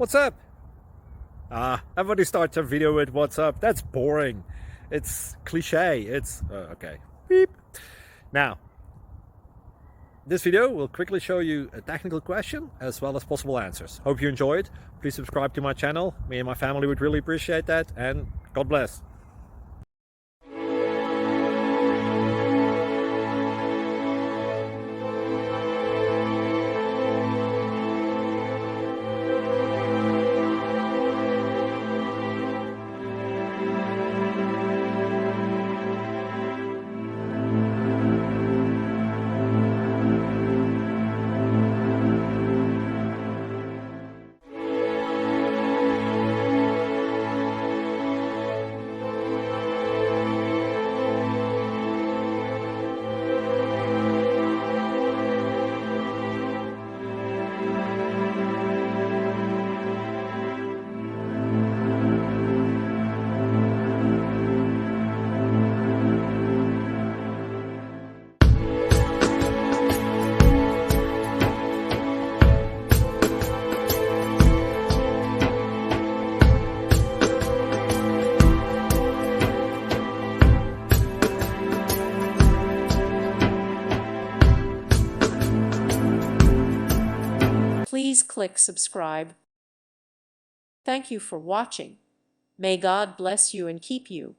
what's up? Everybody starts a video with what's up. That's boring. It's cliche. It's okay. Beep. Now, this video will quickly show you a technical question as well as possible answers. Hope you enjoyed. Please subscribe to my channel. Me and my family would really appreciate that, and God bless. Please click subscribe. Thank you for watching. May God bless you and keep you.